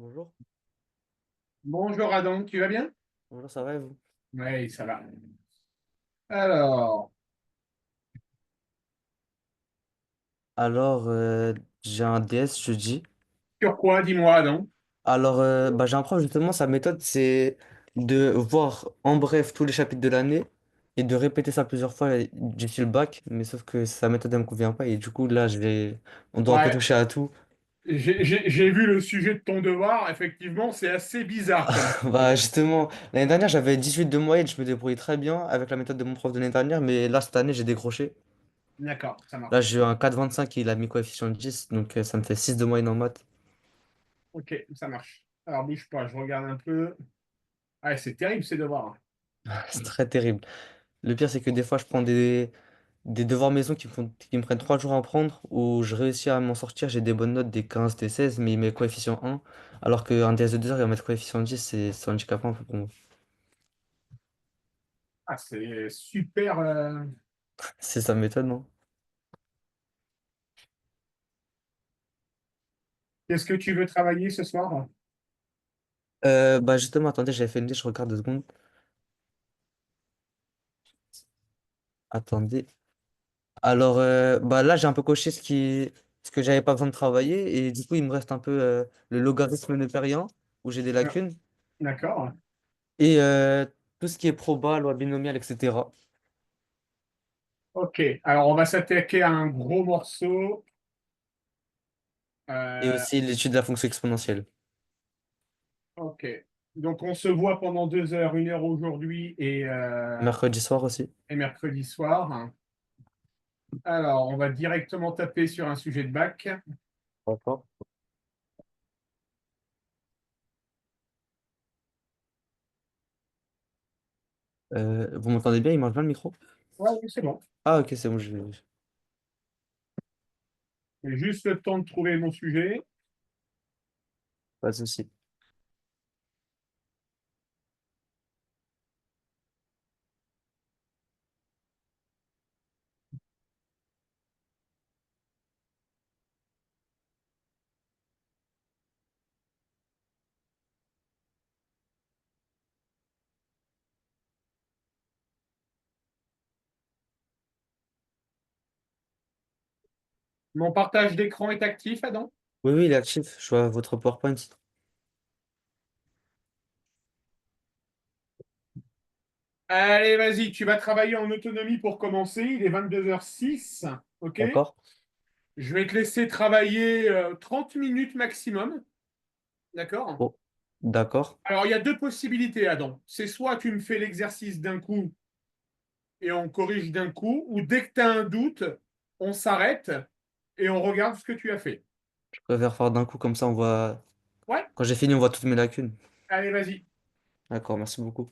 Bonjour. Bonjour Adam, tu vas bien? Bonjour, ça va et vous? Oui, ça va. Alors, Alors, j'ai un DS jeudi. sur quoi, dis-moi Adam? Alors, j'ai un prof justement, sa méthode, c'est de voir en bref tous les chapitres de l'année et de répéter ça plusieurs fois d'ici le bac. Mais sauf que sa méthode, elle me convient pas. Et du coup, là, on doit Ouais, retoucher à tout. j'ai vu le sujet de ton devoir, effectivement, c'est assez bizarre comme Bah, sujet. justement, l'année dernière, j'avais 18 de moyenne. Je me débrouillais très bien avec la méthode de mon prof de l'année dernière. Mais là, cette année, j'ai décroché. D'accord, ça Là, marche. j'ai eu un 4,25 et il a mis coefficient 10. Donc, ça me fait 6 de moyenne en maths. Ok, ça marche. Alors, bouge pas, je regarde un peu. Ah, c'est terrible ces devoirs. C'est très terrible. Le pire, c'est que des fois, je prends des devoirs maison qui me prennent 3 jours à prendre, où je réussis à m'en sortir, j'ai des bonnes notes, des 15 des 16 mais il met coefficient 1, alors qu'un DS de 2 heures, il va mettre coefficient 10, c'est handicapant un peu pour moi. Ah, c'est super. C'est ça méthode, non? Qu'est-ce que tu veux travailler ce soir? Justement, attendez, j'avais fait une liste, je regarde 2 secondes. Attendez. Alors, là, j'ai un peu coché ce que j'avais pas besoin de travailler, et du coup, il me reste un peu le logarithme népérien, où j'ai des Ah, lacunes, d'accord. et tout ce qui est proba, loi binomiale, etc. Ok, alors on va s'attaquer à un gros morceau. Et Euh, aussi l'étude de la fonction exponentielle. ok, donc on se voit pendant 2 heures, 1 heure aujourd'hui Mercredi soir aussi. et mercredi soir. Alors, on va directement taper sur un sujet de bac. D'accord. Vous m'entendez bien? Il marche bien le micro? Ouais, oui, c'est bon. Ah, ok, c'est bon, J'ai juste le temps de trouver mon sujet. pas de souci. Mon partage d'écran est actif, Adam? Oui, oui, il est actif. Je vois votre PowerPoint. Allez, vas-y, tu vas travailler en autonomie pour commencer. Il est 22h06. OK? D'accord. Je vais te laisser travailler 30 minutes maximum. D'accord? Oh, d'accord. Alors, il y a deux possibilités, Adam. C'est soit tu me fais l'exercice d'un coup et on corrige d'un coup, ou dès que tu as un doute, on s'arrête et on regarde ce que tu as fait. Je préfère faire d'un coup, comme ça, on voit. Ouais? Quand j'ai fini, on voit toutes mes lacunes. Allez, vas-y. D'accord, merci beaucoup.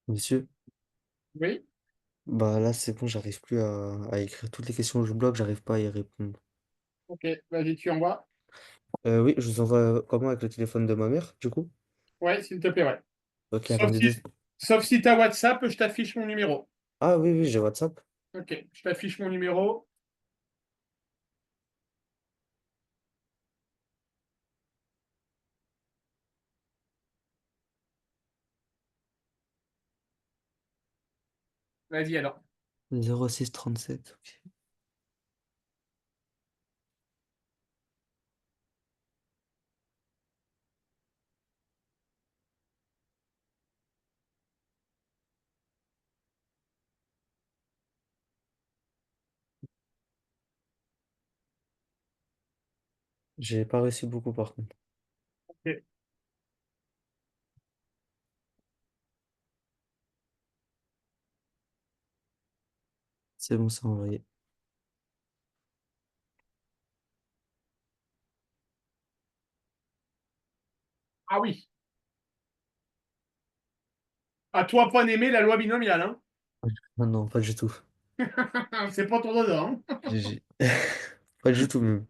Monsieur, Oui. bah là c'est bon, j'arrive plus à écrire toutes les questions que je bloque, j'arrive pas à y répondre. Ok, vas-y, tu envoies. Oui, je vous envoie comment avec le téléphone de ma mère, du coup? Ouais, s'il te plaît, ouais. Ok, Sauf attendez si, deux. sauf si tu as WhatsApp, je t'affiche mon numéro. Ah oui, oui, j'ai WhatsApp. Ok, je t'affiche mon numéro. Vas-y alors. 06 37. Ok. J'ai pas réussi beaucoup par contre. Ok. C'est bon, c'est envoyé. Ah oui. À toi, point aimé, la loi binomiale, hein. Non, non, pas du tout. C'est pas ton dedans, hein. GG. Pas du tout même.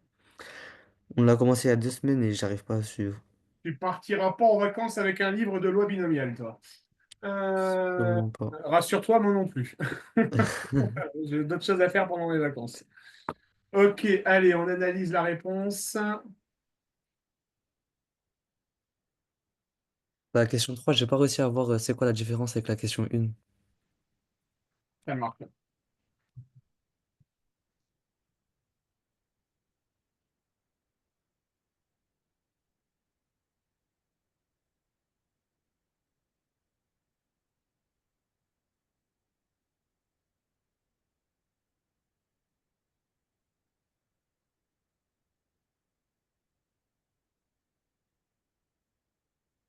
On l'a commencé il y a 2 semaines et j'arrive pas à suivre. Tu partiras pas en vacances avec un livre de loi binomiale, toi. Euh, Sûrement pas. Rassure-toi, moi non plus. J'ai d'autres choses à faire pendant les vacances. Ok, allez, on analyse la réponse. La question 3 j'ai pas réussi à voir c'est quoi la différence avec la question 1. Ça marque.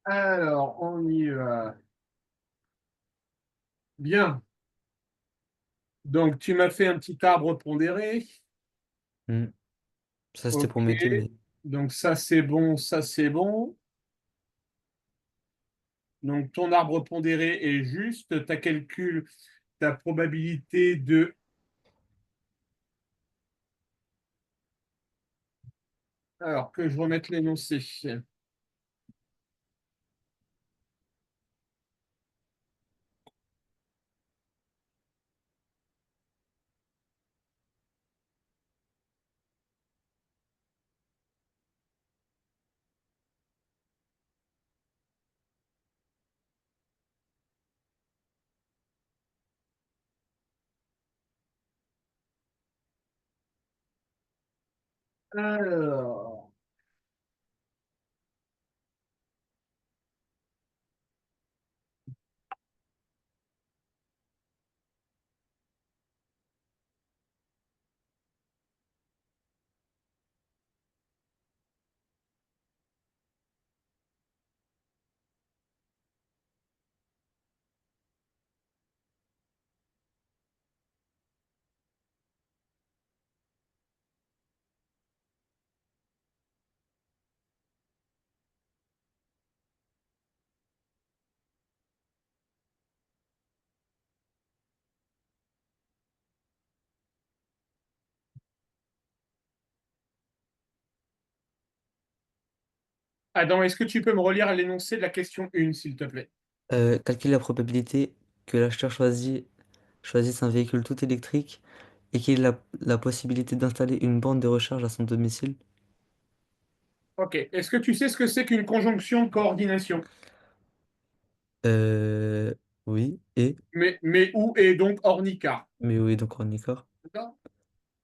Alors, on y va. Bien. Donc, tu m'as fait un petit arbre pondéré. Hmm. Ça, c'était pour Ok. m'aider, mais Donc, ça, c'est bon, ça, c'est bon. Donc, ton arbre pondéré est juste. Tu calcules ta probabilité de. Alors, que je remette l'énoncé. Alors. Adam, est-ce que tu peux me relire l'énoncé de la question 1, s'il te plaît? calculer la probabilité que l'acheteur choisisse un véhicule tout électrique et qu'il ait la possibilité d'installer une borne de recharge à son domicile. Ok. Est-ce que tu sais ce que c'est qu'une conjonction de coordination? Euh, oui, Mais où est donc Ornica? mais oui, donc on y corps. D'accord.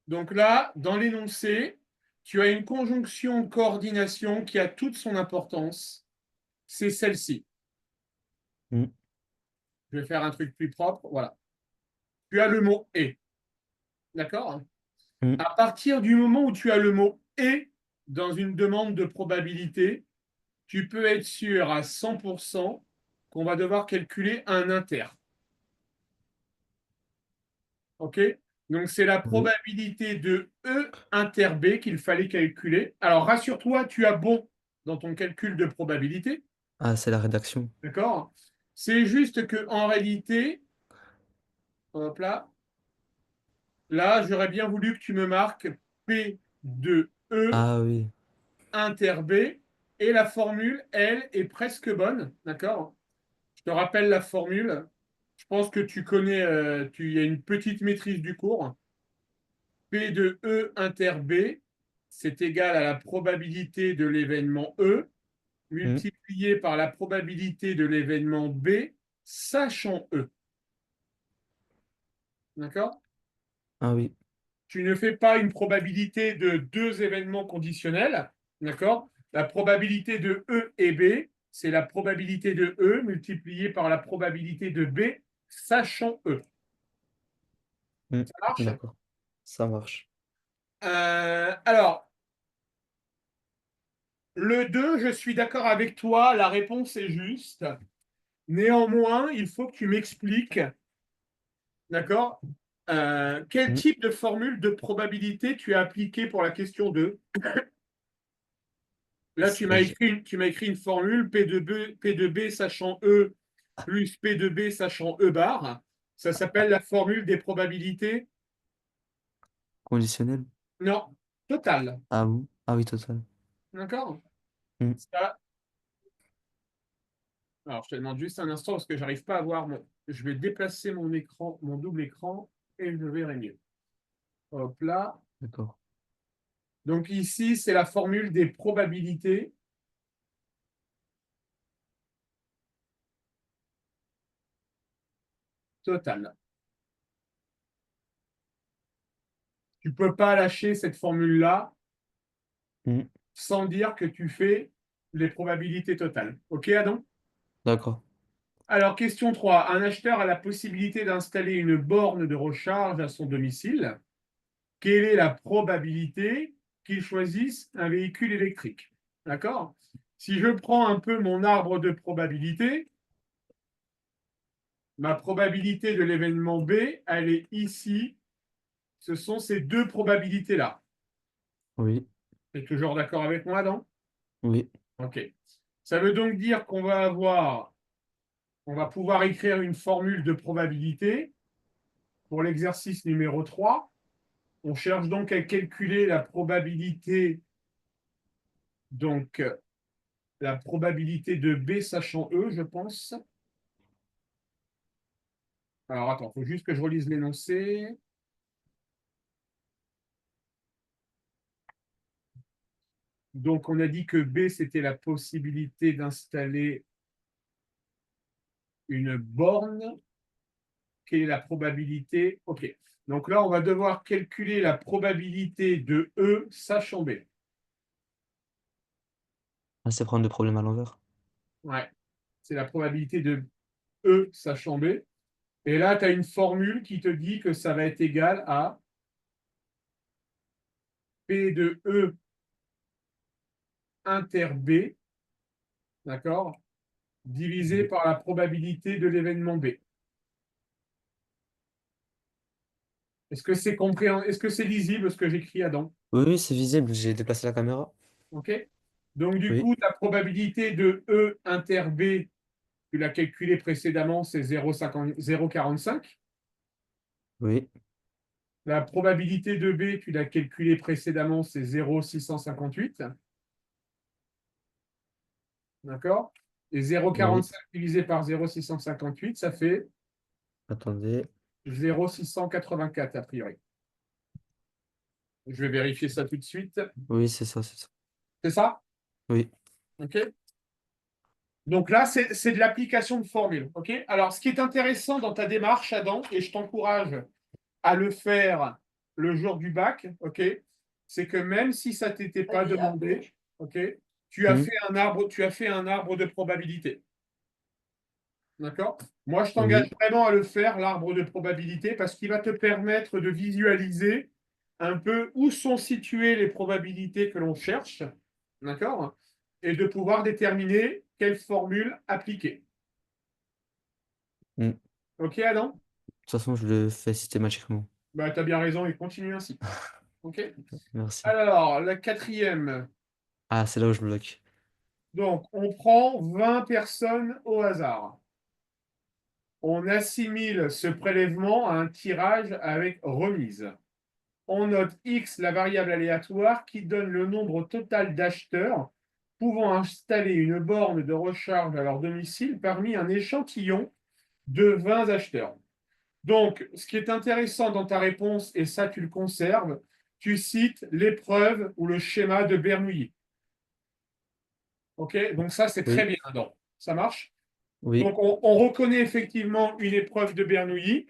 Donc là, dans l'énoncé, tu as une conjonction de coordination qui a toute son importance. C'est celle-ci. Hmm, Je vais faire un truc plus propre. Voilà. Tu as le mot et. D'accord? hmm. À partir du moment où tu as le mot et dans une demande de probabilité, tu peux être sûr à 100% qu'on va devoir calculer un inter. OK? Donc, c'est la Oui. probabilité de E inter B qu'il fallait calculer. Alors, rassure-toi, tu as bon dans ton calcul de probabilité. Ah, c'est la rédaction. D'accord? C'est juste que en réalité, hop là, j'aurais bien voulu que tu me marques P de E Ah oui. inter B, et la formule, elle, est presque bonne, d'accord? Je te rappelle la formule. Je pense que tu connais, il y a une petite maîtrise du cours. P de E inter B, c'est égal à la probabilité de l'événement E Hmm. multiplié par la probabilité de l'événement B, sachant E. D'accord? Ah oui. Tu ne fais pas une probabilité de deux événements conditionnels. D'accord? La probabilité de E et B, c'est la probabilité de E multipliée par la probabilité de B, sachant E. Hmm. Ça marche? D'accord. Ça marche. Alors, le 2, je suis d'accord avec toi, la réponse est juste. Néanmoins, il faut que tu m'expliques, d'accord, quel Hmm. type de formule de probabilité tu as appliqué pour la question 2. Là, C'est- tu m'as écrit une formule P de B sachant E plus P de B sachant E bar. Ça s'appelle la formule des probabilités. Conditionnel? Non, totale. Ah bon? Ah oui, total. D'accord? Hmm. Ça, alors, je te demande juste un instant parce que j'arrive pas à voir. Je vais déplacer mon écran, mon double écran, et je verrai mieux. Hop là. D'accord. Donc ici, c'est la formule des probabilités totales. Tu ne peux pas lâcher cette formule-là Hmm. sans dire que tu fais les probabilités totales. OK, Adam? D'accord. Alors, question 3. Un acheteur a la possibilité d'installer une borne de recharge à son domicile. Quelle est la probabilité qu'il choisisse un véhicule électrique? D'accord? Si je prends un peu mon arbre de probabilité, ma probabilité de l'événement B, elle est ici. Ce sont ces deux probabilités-là. Oui. Tu es toujours d'accord avec moi, Adam? Oui. OK. Ça veut donc dire on va pouvoir écrire une formule de probabilité pour l'exercice numéro 3. On cherche donc à calculer la probabilité, donc la probabilité de B sachant E, je pense. Alors attends, il faut juste que je relise l'énoncé. Donc on a dit que B, c'était la possibilité d'installer une borne. Quelle est la probabilité? OK. Donc là, on va devoir calculer la probabilité de E sachant B. Ah, c'est prendre le problème à l'envers. Ouais. C'est la probabilité de E sachant B. Et là, tu as une formule qui te dit que ça va être égal à P de E inter B, d'accord, divisé par la probabilité de l'événement B. Est-ce que c'est Est-ce que c'est lisible ce que j'écris, Adam? Oui, oui, c'est visible. J'ai déplacé la caméra. OK. Donc, du Oui. coup, ta probabilité de E inter B, tu l'as calculé précédemment, c'est 0,45. Oui. La probabilité de B, tu l'as calculé précédemment, c'est 0,658. D'accord? Et Oui. 0,45 divisé par 0,658, ça fait Attendez. 0,684 a priori. Je vais vérifier ça tout de suite. Oui, c'est ça, c'est ça. C'est ça? Oui. OK. Donc là, c'est de l'application de formule. OK. Alors, ce qui est intéressant dans ta démarche, Adam, et je t'encourage à le faire le jour du bac, OK, c'est que même si ça ne t'était pas demandé, OK, Hmm. tu as fait un arbre de probabilité. D'accord? Moi, je t'engage Oui. vraiment à le faire, l'arbre de probabilité, parce qu'il va te permettre de visualiser un peu où sont situées les probabilités que l'on cherche. D'accord? Et de pouvoir déterminer quelle formule appliquer. Hmm. De OK, Adam? toute façon, je le fais systématiquement. Bah, tu as bien raison et continue ainsi. OK? Merci. Alors, la quatrième. Ah, c'est là où je bloque. Donc, on prend 20 personnes au hasard. On assimile ce prélèvement à un tirage avec remise. On note X, la variable aléatoire, qui donne le nombre total d'acheteurs pouvant installer une borne de recharge à leur domicile parmi un échantillon de 20 acheteurs. Donc, ce qui est intéressant dans ta réponse, et ça tu le conserves, tu cites l'épreuve ou le schéma de Bernoulli. OK? Donc ça, c'est très Oui, bien. Donc, ça marche? oui. Donc, on reconnaît effectivement une épreuve de Bernoulli.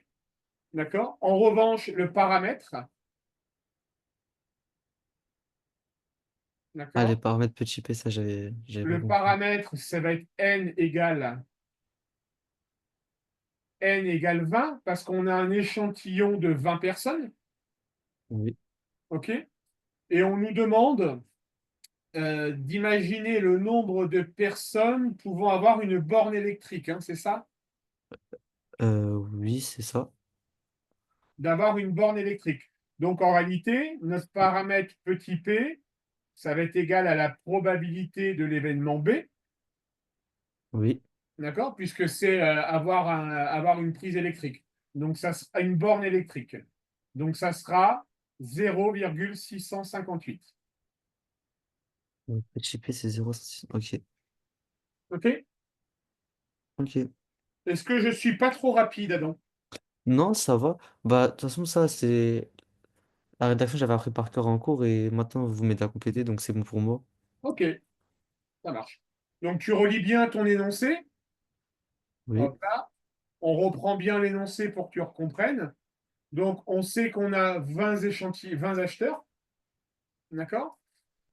D'accord? En revanche, le paramètre, Ah, les d'accord? paramètres petit p, ça, j'avais pas Le compris. paramètre, ça va être n égale 20 parce qu'on a un échantillon de 20 personnes. Oui. OK? Et on nous demande d'imaginer le nombre de personnes pouvant avoir une borne électrique, hein, c'est ça? Oui, c'est ça. D'avoir une borne électrique. Donc en réalité, notre paramètre petit p, ça va être égal à la probabilité de l'événement B, Oui. d'accord? Puisque c'est avoir une prise électrique. Donc ça sera une borne électrique. Donc ça sera 0,658. Donc, petit p, c'est 0. Ok. OK? Ok. Est-ce que je suis pas trop rapide, Adam? Non, ça va. Bah, de toute façon, ça, c'est. La rédaction, j'avais appris par cœur en cours et maintenant, vous m'aidez à compléter, donc c'est bon pour moi. OK, ça marche. Donc tu relis bien ton énoncé. Oui. Hop là. On reprend bien l'énoncé pour que tu recomprennes. Donc, on sait qu'on a 20 échantillons, 20 acheteurs, d'accord?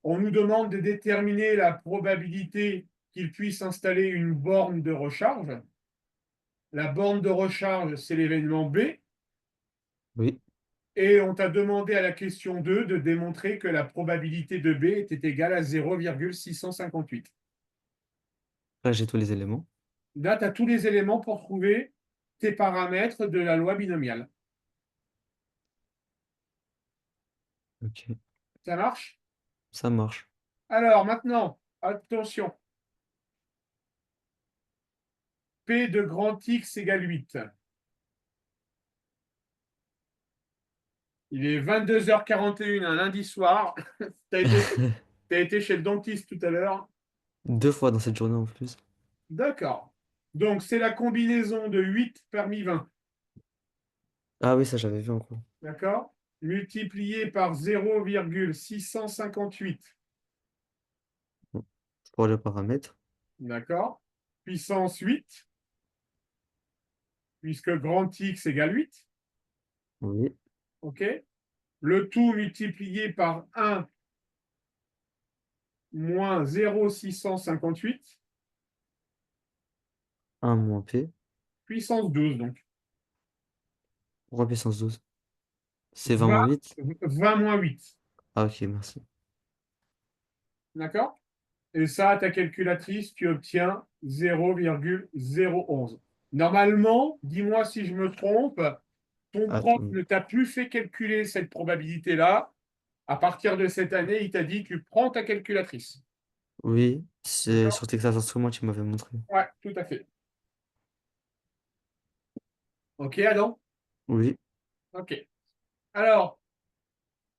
On nous demande de déterminer la probabilité qu'ils puissent installer une borne de recharge. La borne de recharge, c'est l'événement B. Oui. Et on t'a demandé à la question 2 de démontrer que la probabilité de B était égale à 0,658. Là, j'ai tous les éléments. Là, tu as tous les éléments pour trouver tes paramètres de la loi binomiale. Ok. Ça marche? Ça marche. Alors maintenant, attention, P de grand X égale 8. Il est 22h41 un lundi soir. Tu as été, t'as été chez le dentiste tout à l'heure. 2 fois dans cette journée en plus. D'accord. Donc, c'est la combinaison de 8 parmi 20. Ah oui, ça, j'avais vu en cours. D'accord? Multiplié par 0,658. Bon. Pour le paramètre. D'accord? Puissance 8, puisque grand X égale 8. Oui. OK? Le tout multiplié par 1 moins 0,658, Un moins p. puissance 12, donc. Pourquoi puissance 12? C'est 20 moins 8. 20 moins 8. Ah, ok, merci. D'accord? Et ça, ta calculatrice, tu obtiens 0,011. Normalement, dis-moi si je me trompe, ton prof Attends. ne t'a plus fait calculer cette probabilité-là. À partir de cette année, il t'a dit, tu prends ta calculatrice. Oui, c'est D'accord? sur Texas Instruments qui m'avait montré. Ouais, tout à fait. OK, Adam? Oui. OK. Alors,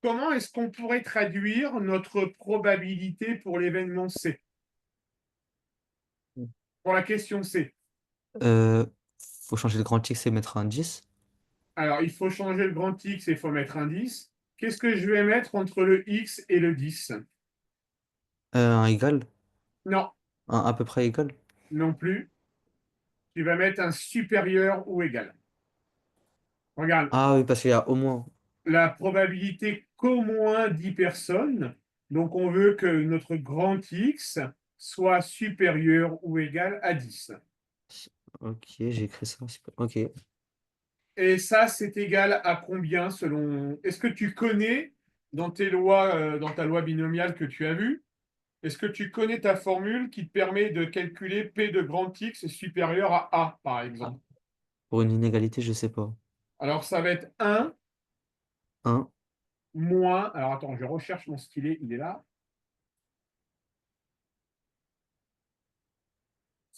comment est-ce qu'on pourrait traduire notre probabilité pour l'événement C? Pour la question C. Euh, Faut changer le grand X et mettre un 10. Alors, il faut changer le grand X et il faut mettre un 10. Qu'est-ce que je vais mettre entre le X et le 10? Un égal. Non, Un à peu près égal. non plus. Tu vas mettre un supérieur ou égal. Regarde, Ah oui, parce qu'il y a au moins. la probabilité qu'au moins 10 personnes, donc on veut que notre grand X soit supérieur ou égal à 10. Ok, j'ai écrit ça. Ok. Et ça, c'est égal à combien selon... Est-ce que tu connais dans tes lois, dans ta loi binomiale que tu as vue, est-ce que tu connais ta formule qui te permet de calculer P de grand X est supérieur à A, par Ah, exemple? pour une inégalité, je sais pas. Alors, ça va être 1 Un. moins... Alors, attends, je recherche mon stylet, il est là.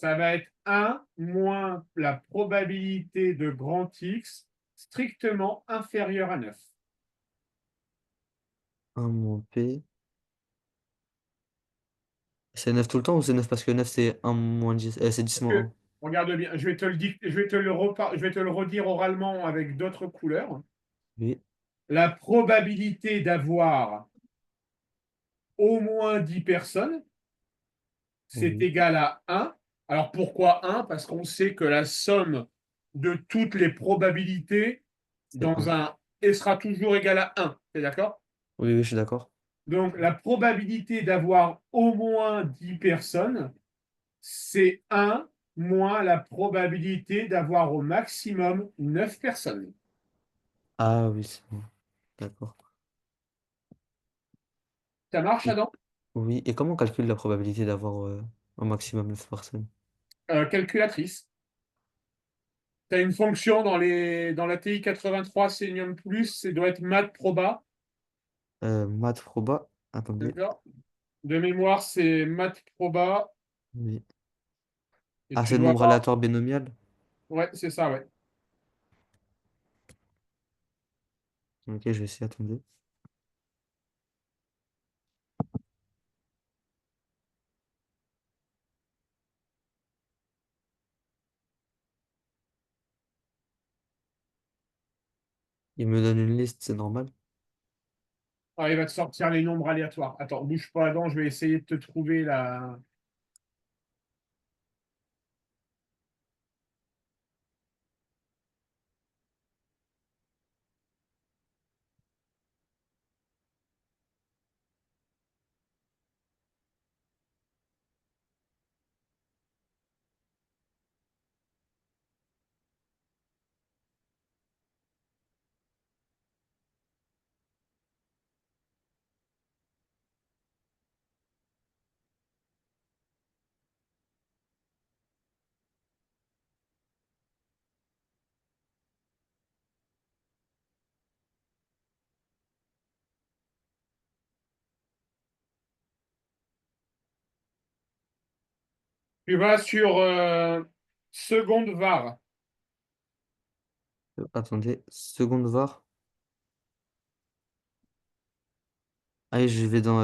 Ça va être un moins la probabilité de grand X strictement inférieure à 9. 1 moins P. C'est 9 tout le temps ou c'est 9 parce que 9 c'est 1 moins 10, c'est 10 moins un. Regarde bien, je vais te le redire oralement avec d'autres couleurs. Oui, La probabilité d'avoir au moins 10 personnes, c'est oui, égal à 1. Alors pourquoi 1? Parce qu'on sait que la somme de toutes les probabilités c'est dans 1. un et sera toujours égale à 1. T'es d'accord? Oui, oui, je suis d'accord. Donc la probabilité d'avoir au moins 10 personnes, c'est 1 moins la probabilité d'avoir au maximum 9 personnes. Ah oui, c'est bon. D'accord. Ça marche, Et, Adam? oui, et comment on calcule la probabilité d'avoir un maximum 9 personnes? Calculatrice. Tu as une fonction dans la TI 83 Selenium Plus, ça doit être math proba. Math proba. Attendez. D'accord? De mémoire, c'est math proba. Oui. Et Ah, tu c'est le dois nombre avoir. aléatoire binomial? Ouais, c'est ça, ouais. Ok, je vais essayer, attendez. Il me donne une liste, c'est normal. Ah, il va te sortir les nombres aléatoires. Attends, bouge pas, Adam, je vais essayer de te trouver la. Tu vas sur seconde var. Attendez, seconde var. Allez, je vais dans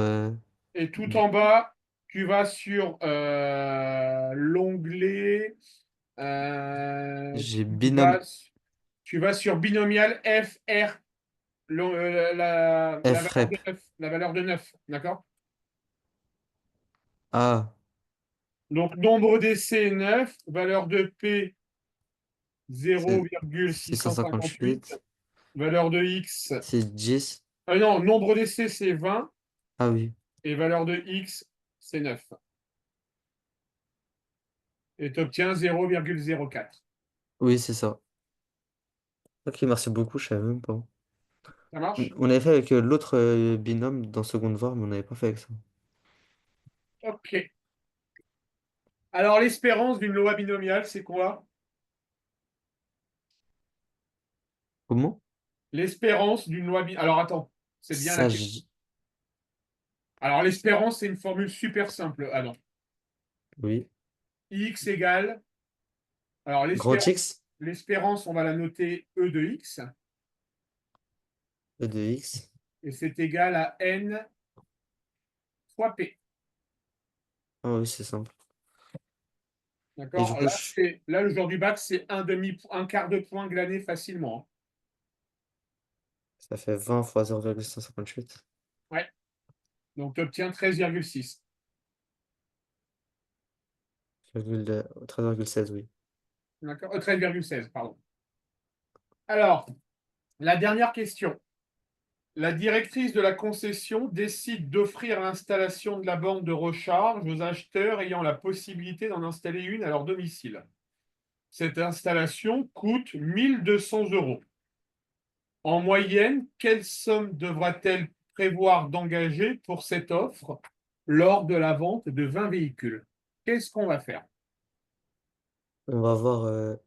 Et tout en bas, tu vas sur l'onglet. j'ai Tu vas, binôme tu vas sur binomial FR, la valeur de frep. 9. La valeur de 9, d'accord? Ah, Donc, nombre d'essais 9, valeur de P c'est 0,658, 658. valeur de X. C'est 10. Non, nombre d'essais c'est 20 Ah oui. et valeur de X c'est 9. Et tu obtiens 0,04. Oui, c'est ça. Ok, merci beaucoup, je savais même pas. Ça marche? On avait fait avec l'autre binôme dans seconde var, mais on n'avait pas fait avec ça. Ok. Alors, l'espérance d'une loi binomiale, c'est quoi? Comment? L'espérance d'une loi binomiale. Alors, attends, c'est bien la Ça, question. Alors, l'espérance, c'est une formule super simple. Ah non. oui. X égale. Alors, Grand X, l'espérance, on va la noter E de X. E de X. Et c'est égal à N fois P. Ah oui, c'est simple. Et du D'accord? coup, Là, le jour du bac, c'est un quart de point glané facilement. ça fait 20 fois 0,158. Ouais. Donc, tu obtiens 13,6. 13,16, oui. D'accord? 13,16, pardon. Alors, la dernière question. La directrice de la concession décide d'offrir l'installation de la borne de recharge aux acheteurs ayant la possibilité d'en installer une à leur domicile. Cette installation coûte 1 200 euros. En moyenne, quelle somme devra-t-elle prévoir d'engager pour cette offre lors de la vente de 20 véhicules? Qu'est-ce qu'on va faire? On va voir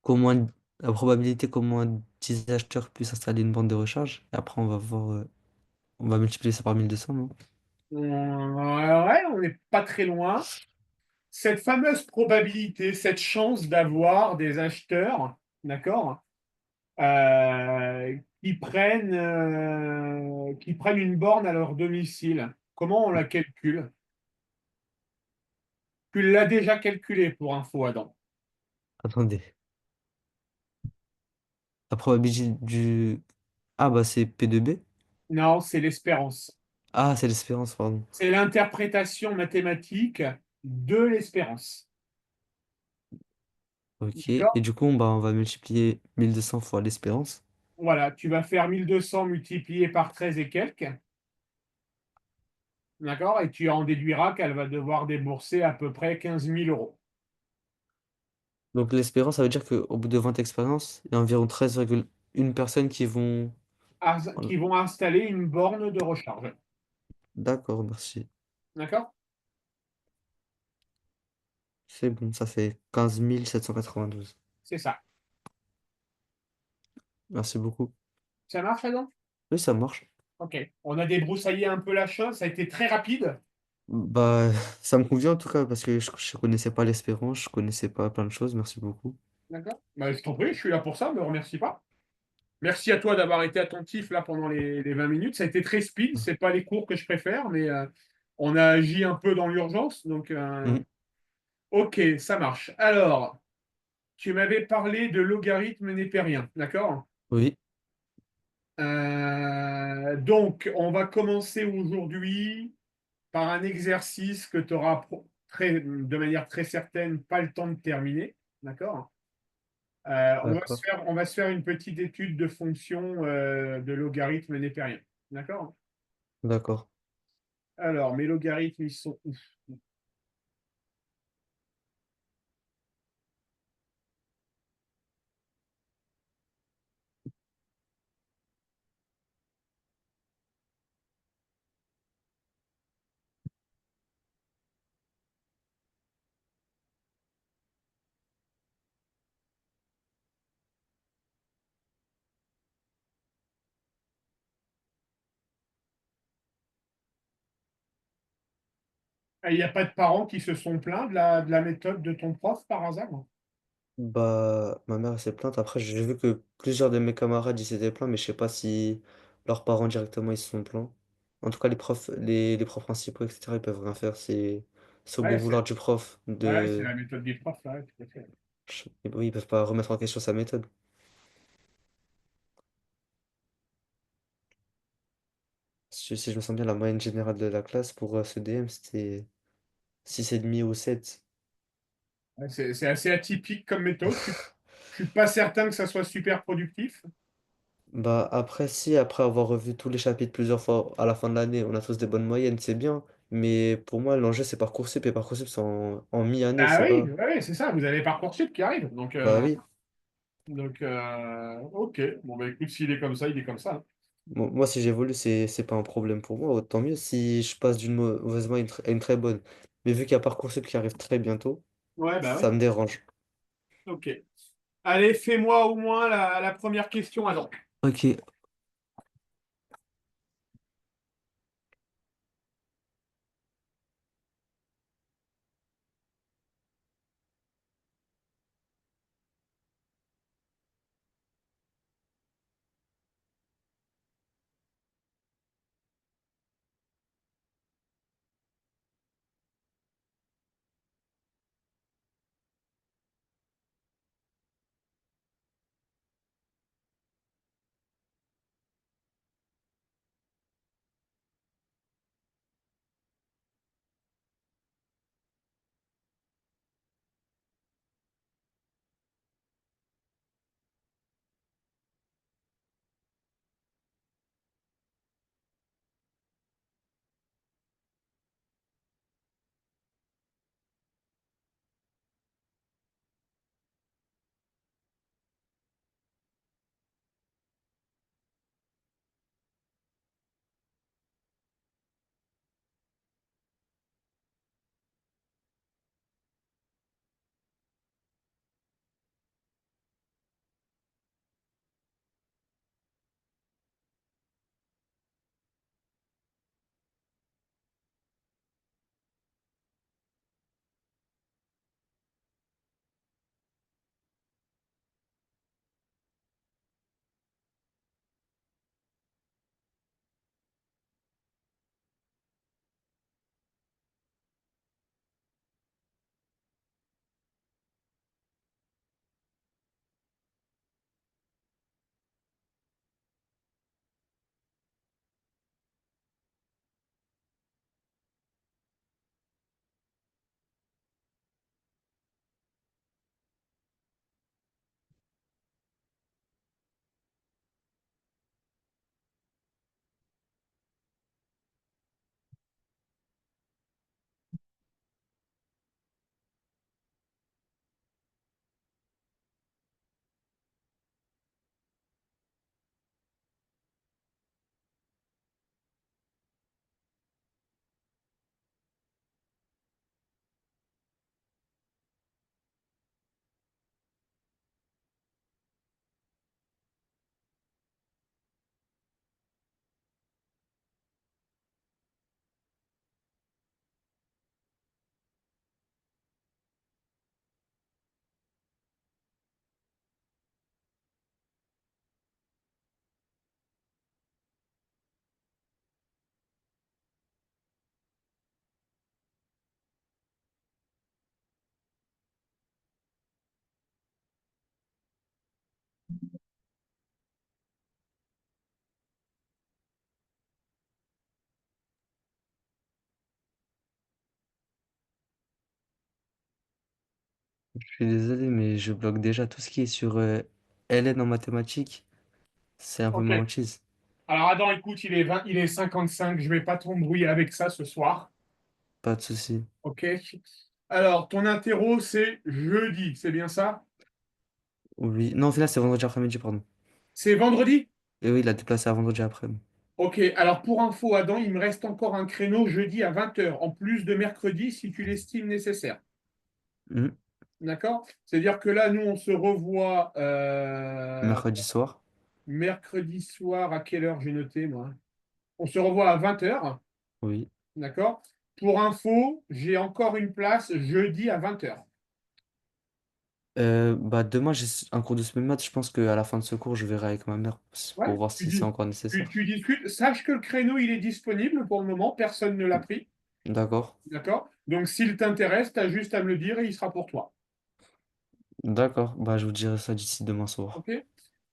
comment la probabilité qu'au moins 10 acheteurs puissent installer une bande de recharge. Et après, on va voir, on va multiplier ça par 1200, non? Ouais, on n'est pas très loin. cette fameuse probabilité, cette chance d'avoir des acheteurs, d'accord, qui prennent une borne à leur domicile, comment on la calcule? Tu l'as déjà calculé pour info, Adam. Attendez. La probabilité du... Ah bah c'est P2B? Non, c'est l'espérance. Ah, c'est l'espérance, pardon. C'est l'interprétation mathématique de l'espérance. Ok. Et D'accord? du coup, bah, on va multiplier 1200 fois l'espérance. Voilà, tu vas faire 1200 multiplié par 13 et quelques, d'accord? Et tu en déduiras qu'elle va devoir débourser à peu près 15 000 euros. Donc l'espérance, ça veut dire qu'au bout de 20 expériences, il y a environ 13,1 personnes qui vont... Qui vont installer une borne de recharge. D'accord, merci. D'accord? C'est bon, ça fait 15 792. C'est ça. Merci beaucoup. Ça marche, Adam? Oui, ça marche. Ok. On a débroussaillé un peu la chose, ça a été très rapide. Bah, ça me convient en tout cas parce que je connaissais pas l'espérance, je connaissais pas plein de choses. Merci beaucoup. D'accord? Bah, je t'en prie, je suis là pour ça, ne me remercie pas. Merci à toi d'avoir été attentif là pendant les 20 minutes. Ça a été très speed, c'est pas les cours que je préfère, mais on a agi un peu dans l'urgence. Donc, Mhm. ok, ça marche. Alors, tu m'avais parlé de logarithme népérien, d'accord? Oui, Donc, on va commencer aujourd'hui par un exercice que tu auras de manière très certaine pas le temps de terminer, d'accord? d'accord, On va se faire une petite étude de fonction de logarithme népérien, d'accord? d'accord. Alors, mes logarithmes, ils sont où? Il n'y a pas de parents qui se sont plaints de la méthode de ton prof par hasard? Bah, ma mère elle s'est plainte. Après, j'ai vu que plusieurs de mes camarades ils s'étaient plaints, mais je sais pas si leurs parents directement ils se sont plaints. En tout cas, les profs principaux, etc., ils peuvent rien faire. C'est au bon Ouais, vouloir du prof c'est de. la méthode des profs, là, tout à fait. Oui, ils peuvent pas remettre en question sa méthode. Si je me sens bien, la moyenne générale de la classe pour ce DM, c'était 6,5 ou 7. Ouais, c'est assez atypique comme méthode. Je suis pas certain que ça soit super productif. Bah après, si après avoir revu tous les chapitres plusieurs fois à la fin de l'année, on a tous des bonnes moyennes, c'est bien. Mais pour moi, l'enjeu c'est Parcoursup et Parcoursup c'est en mi-année, Ah c'est oui, pas. ouais, ouais, c'est ça, vous avez Parcoursup qui arrive. Bah oui. Ok. Bon, bah écoute, s'il est comme ça, il est comme ça, hein. Moi, si j'évolue, c'est pas un problème pour moi, tant mieux. Si je passe d'une mauvaise moyenne à une très bonne. Mais vu qu'il y a Parcoursup qui arrive très bientôt, Ouais, bah ça oui. me dérange. Ok. Allez, fais-moi au moins la première question, Adam. Ok, Je suis désolé, mais je bloque déjà tout ce qui est sur LN en mathématiques. C'est un peu Ok. ma hantise. Alors Adam, écoute, il est 55. Je vais pas t'embrouiller avec ça ce soir. Pas de souci. Ok. Alors, ton interro, c'est jeudi, c'est bien ça? Oui. Non, au final, c'est vendredi après-midi, pardon. C'est vendredi? Et oui, il a déplacé à vendredi après-midi. Ok. Alors, pour info, Adam, il me reste encore un créneau jeudi à 20 heures, en plus de mercredi, si tu l'estimes nécessaire. Hmm. D'accord? C'est-à-dire que là, nous, on se revoit Mercredi soir. mercredi soir. À quelle heure j'ai noté, moi? On se revoit à 20 heures. Oui. D'accord? Pour info, j'ai encore une place jeudi à 20 heures. Bah, demain, j'ai un cours de semaine maths. Je pense qu'à la fin de ce cours, je verrai avec ma mère Ouais, pour voir si c'est encore nécessaire. tu discutes. Sache que le créneau, il est disponible pour le moment. Personne ne l'a pris. D'accord. D'accord? Donc, s'il t'intéresse, tu as juste à me le dire et il sera pour toi. D'accord. Bah, je vous dirai ça d'ici demain soir. OK?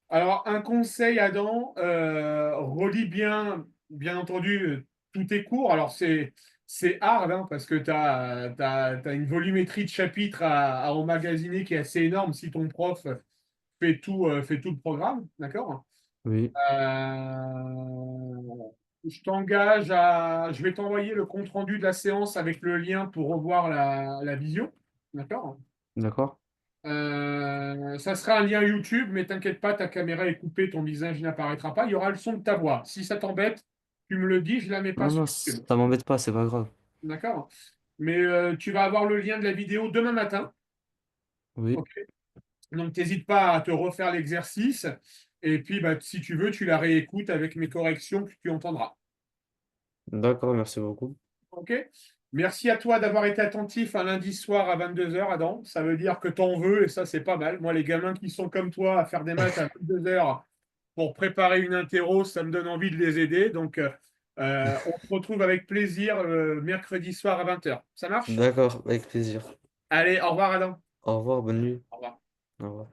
Alors, un conseil, Adam, relis bien, bien entendu, tous tes cours. Alors, c'est hard, hein, parce que tu as une volumétrie de chapitres à emmagasiner qui est assez énorme si ton prof fait tout le programme. D'accord? Oui. Je t'engage à. Je vais t'envoyer le compte-rendu de la séance avec le lien pour revoir la visio. D'accord? D'accord. Ça sera un lien YouTube, mais t'inquiète pas, ta caméra est coupée, ton visage n'apparaîtra pas. Il y aura le son de ta voix. Si ça t'embête, tu me le dis, je la mets pas Non, sur non, YouTube. ça m'embête pas, c'est pas grave. D'accord? Mais tu vas avoir le lien de la vidéo demain matin. Oui. Ok. Donc, n'hésite pas à te refaire l'exercice. Et puis, bah, si tu veux, tu la réécoutes avec mes corrections que tu entendras. D'accord, merci beaucoup. OK? Merci à toi d'avoir été attentif un lundi soir à 22 heures, Adam. Ça veut dire que t'en veux et ça, c'est pas mal. Moi, les gamins qui sont comme toi à faire des maths à 22 heures pour préparer une interro, ça me donne envie de les aider. Donc, on se retrouve avec plaisir mercredi soir à 20 heures. Ça marche? D'accord, avec plaisir. Allez, au revoir, Adam. Au revoir, bonne nuit. Au revoir. Au revoir.